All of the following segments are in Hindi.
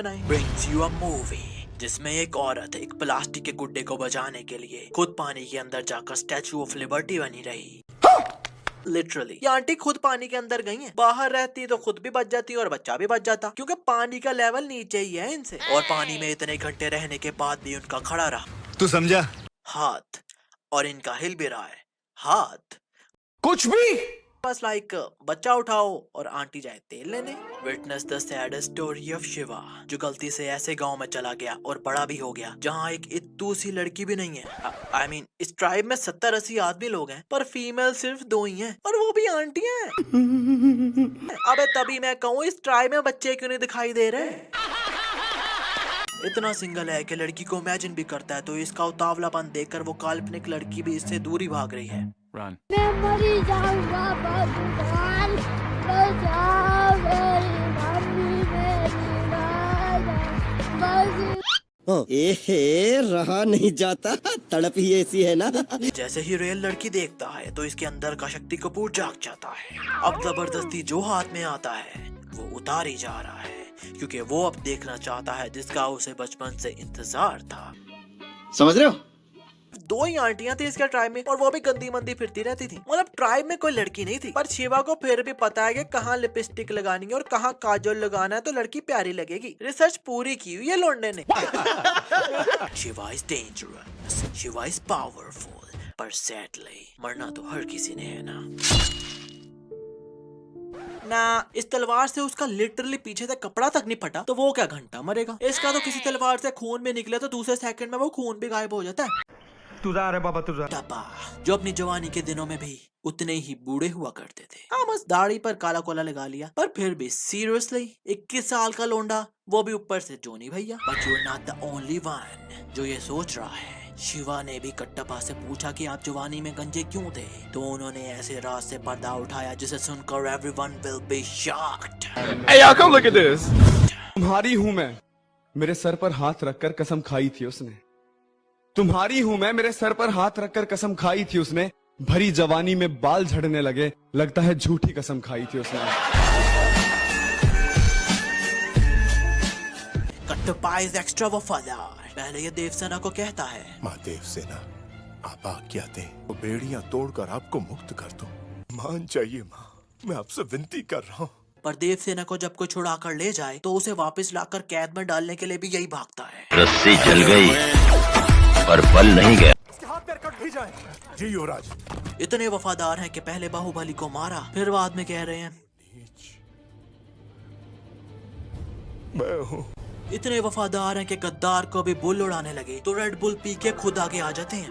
बनाई। Brings you a movie जिसमें एक औरत एक प्लास्टिक के गुड्डे को बचाने के लिए खुद पानी के अंदर जाकर स्टैचू ऑफ लिबर्टी बनी रही। लिटरली ये आंटी खुद पानी के अंदर गई हैं। बाहर रहती तो खुद भी बच जाती और बच्चा भी बच जाता, क्योंकि पानी का लेवल नीचे ही है इनसे। और पानी में इतने घंटे रहने के बाद भी उनका खड़ा रहा। तू समझा? हाथ, और इनका हिल भी रहा है हाथ। कुछ भी बस लाइक बच्चा उठाओ और आंटी जाए तेल लेने। Witness the sad story of Shiva, जो गलती से ऐसे गांव में चला गया और बड़ा भी हो गया जहां एक इत्तू सी लड़की भी नहीं है। I mean, इस ट्राइब में 70-80 आदमी लोग हैं, पर फीमेल सिर्फ 2 ही हैं, और वो भी आंटी हैं। अबे तभी मैं कहूँ इस ट्राइब में बच्चे क्यों नहीं दिखाई दे रहे। इतना सिंगल है कि लड़की को इमेजिन भी करता है, तो इसका उतावलापन देखकर वो काल्पनिक लड़की भी इससे दूर ही भाग रही है। Run. मैं मरी जाऊंगा भगवान, बचाओ मेरी मम्मी, मेरी एहे, रहा नहीं जाता, तड़प ही ऐसी है ना। जैसे ही रियल लड़की देखता है तो इसके अंदर का शक्ति कपूर जाग जाता है। अब जबरदस्ती जो हाथ में आता है वो उतार ही जा रहा है, क्योंकि वो अब देखना चाहता है जिसका उसे बचपन से इंतजार था। समझ रहे हो? 2 ही आंटियां थी इसके ट्राइब में, और वो भी गंदी मंदी फिरती रहती थी। मतलब ट्राइब में कोई लड़की नहीं थी, पर शिवा को फिर भी पता है कि कहाँ लिपस्टिक लगानी है और कहाँ काजल लगाना है तो लड़की प्यारी लगेगी। रिसर्च पूरी की हुई है लोंडे ने। Shiva is dangerous, Shiva is powerful, पर सैडली मरना तो हर किसी ने है ना। इस तलवार से उसका लिटरली पीछे से कपड़ा तक नहीं फटा, तो वो क्या घंटा मरेगा। इसका तो किसी तलवार से खून भी निकले तो दूसरे सेकंड में वो खून भी गायब हो जाता है। टप्पा, जो अपनी जवानी के दिनों में भी उतने ही बूढ़े हुआ करते थे। हाँ, बस दाढ़ी पर काला कोला लगा लिया, पर फिर भी सीरियसली 21 साल का लोंडा, वो भी ऊपर से जोनी भैया। But you are not the only one जो ये सोच रहा है। शिवा ने भी कट्टप्पा से पूछा कि आप जवानी में गंजे क्यों थे, तो उन्होंने ऐसे राज से पर्दा उठाया जिसे सुनकर everyone will be shocked. Hey, y'all, come look at this. तुम्हारी हूँ मैं, मेरे सर पर हाथ रखकर कसम खाई थी उसने। तुम्हारी हूँ मैं, मेरे सर पर हाथ रखकर कसम खाई थी उसने। भरी जवानी में बाल झड़ने लगे, लगता है झूठी कसम खाई थी उसने। कट्टप्पा इज एक्स्ट्रा वफादार। पहले ये देवसेना को कहता है, माँ देवसेना, आप आज्ञा दें तो बेड़ियां तोड़कर आपको मुक्त कर दूं। मान जाइए माँ, मैं आपसे विनती कर रहा हूँ। पर देवसेना को जब कोई छुड़ा कर ले जाए तो उसे वापस लाकर कैद में डालने के लिए भी यही भागता है। रस्सी जल गई पर बल नहीं गया। इसके हाथ पैर कट भी जाए। जी युवराज। इतने वफादार हैं कि पहले बाहुबली को मारा, फिर बाद में कह रहे हैं मैं हूँ। इतने वफादार हैं कि गद्दार को भी बुल उड़ाने लगे तो रेड बुल पी के खुद आगे आ जाते हैं।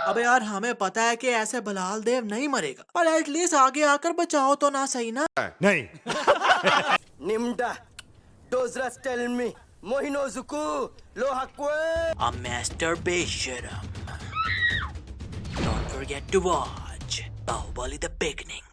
अबे यार, हमें पता है कि ऐसे बलाल देव नहीं मरेगा, पर एटलीस्ट आगे आकर बचाओ तो ना सही ना। नहीं। निम्डा, डोजरस टेल मी, मोहिनोजुकु, लोहाक्वे। A masturbation. Don't forget to watch Bahubali the Beginning.